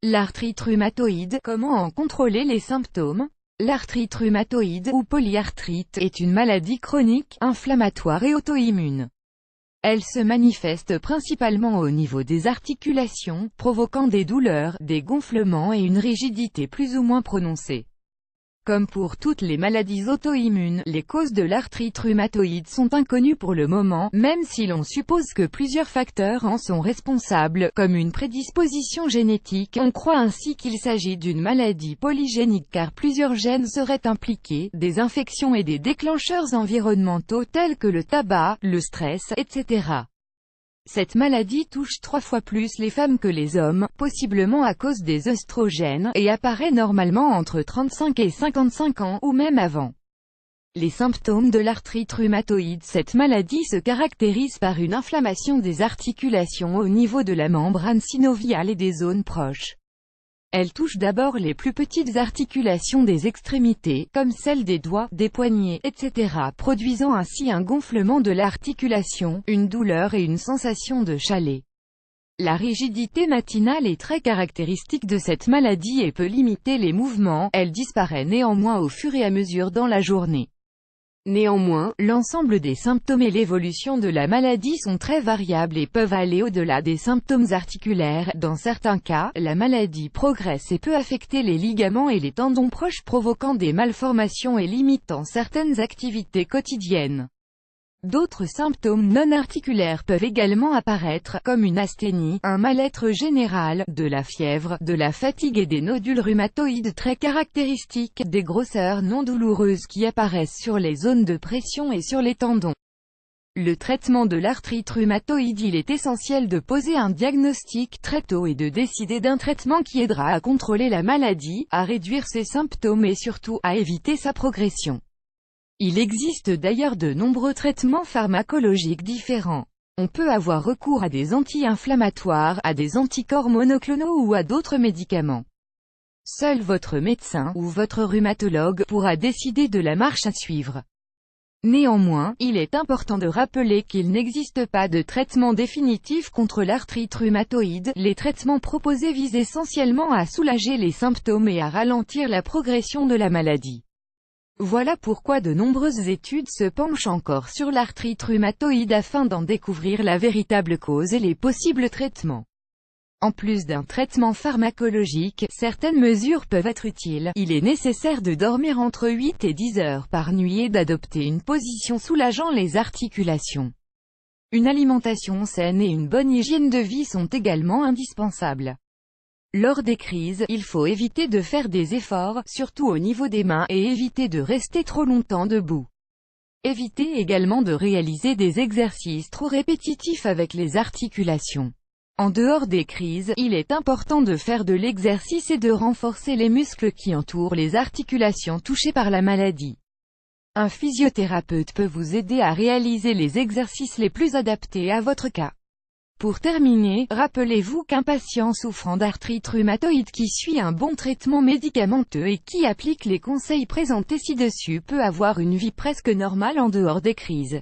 L'arthrite rhumatoïde, comment en contrôler les symptômes? L'arthrite rhumatoïde, ou polyarthrite, est une maladie chronique, inflammatoire et auto-immune. Elle se manifeste principalement au niveau des articulations, provoquant des douleurs, des gonflements et une rigidité plus ou moins prononcée. Comme pour toutes les maladies auto-immunes, les causes de l'arthrite rhumatoïde sont inconnues pour le moment, même si l'on suppose que plusieurs facteurs en sont responsables, comme une prédisposition génétique. On croit ainsi qu'il s'agit d'une maladie polygénique car plusieurs gènes seraient impliqués, des infections et des déclencheurs environnementaux tels que le tabac, le stress, etc. Cette maladie touche 3 fois plus les femmes que les hommes, possiblement à cause des œstrogènes, et apparaît normalement entre 35 et 55 ans, ou même avant. Les symptômes de l'arthrite rhumatoïde. Cette maladie se caractérise par une inflammation des articulations au niveau de la membrane synoviale et des zones proches. Elle touche d'abord les plus petites articulations des extrémités, comme celles des doigts, des poignets, etc., produisant ainsi un gonflement de l'articulation, une douleur et une sensation de chalet. La rigidité matinale est très caractéristique de cette maladie et peut limiter les mouvements. Elle disparaît néanmoins au fur et à mesure dans la journée. Néanmoins, l'ensemble des symptômes et l'évolution de la maladie sont très variables et peuvent aller au-delà des symptômes articulaires. Dans certains cas, la maladie progresse et peut affecter les ligaments et les tendons proches, provoquant des malformations et limitant certaines activités quotidiennes. D'autres symptômes non articulaires peuvent également apparaître, comme une asthénie, un mal-être général, de la fièvre, de la fatigue et des nodules rhumatoïdes très caractéristiques, des grosseurs non douloureuses qui apparaissent sur les zones de pression et sur les tendons. Le traitement de l'arthrite rhumatoïde. Il est essentiel de poser un diagnostic très tôt et de décider d'un traitement qui aidera à contrôler la maladie, à réduire ses symptômes et surtout, à éviter sa progression. Il existe d'ailleurs de nombreux traitements pharmacologiques différents. On peut avoir recours à des anti-inflammatoires, à des anticorps monoclonaux ou à d'autres médicaments. Seul votre médecin, ou votre rhumatologue, pourra décider de la marche à suivre. Néanmoins, il est important de rappeler qu'il n'existe pas de traitement définitif contre l'arthrite rhumatoïde. Les traitements proposés visent essentiellement à soulager les symptômes et à ralentir la progression de la maladie. Voilà pourquoi de nombreuses études se penchent encore sur l'arthrite rhumatoïde afin d'en découvrir la véritable cause et les possibles traitements. En plus d'un traitement pharmacologique, certaines mesures peuvent être utiles. Il est nécessaire de dormir entre 8 et 10 heures par nuit et d'adopter une position soulageant les articulations. Une alimentation saine et une bonne hygiène de vie sont également indispensables. Lors des crises, il faut éviter de faire des efforts, surtout au niveau des mains, et éviter de rester trop longtemps debout. Évitez également de réaliser des exercices trop répétitifs avec les articulations. En dehors des crises, il est important de faire de l'exercice et de renforcer les muscles qui entourent les articulations touchées par la maladie. Un physiothérapeute peut vous aider à réaliser les exercices les plus adaptés à votre cas. Pour terminer, rappelez-vous qu'un patient souffrant d'arthrite rhumatoïde qui suit un bon traitement médicamenteux et qui applique les conseils présentés ci-dessus peut avoir une vie presque normale en dehors des crises.